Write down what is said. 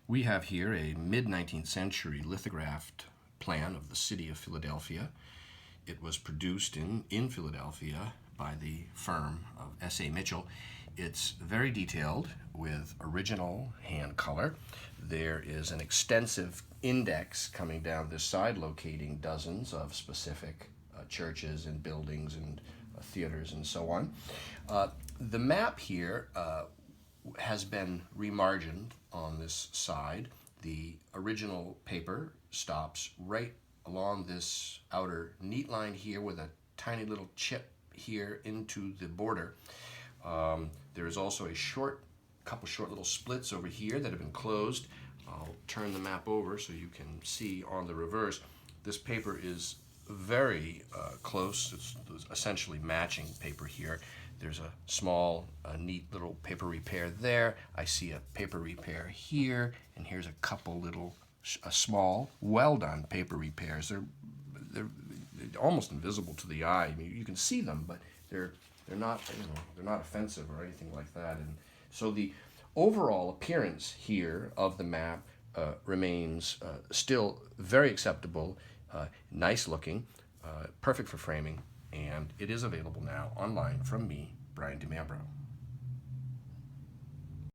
We have here a mid-19th century lithographed plan of the city of Philadelphia. It was produced in Philadelphia by the firm of S.A. Mitchell. It's very detailed with original hand color. There is an extensive index coming down this side locating dozens of specific churches and buildings and theaters and so on. The map here has been remargined on this side. The original paper stops right along this outer neat line here with a tiny little chip here into the border. There is also a couple short little splits over here that have been closed. I'll turn the map over so you can see on the reverse. This paper is very close. It's essentially matching paper here. There's a small, neat little paper repair there. I see a paper repair here, and here's a couple little, small, well-done paper repairs. They're almost invisible to the eye. I mean, you can see them, but they're not, they're not offensive or anything like that. And so the overall appearance here of the map remains still very acceptable, nice looking, perfect for framing, and it is available now online from me, Brian DiMambro.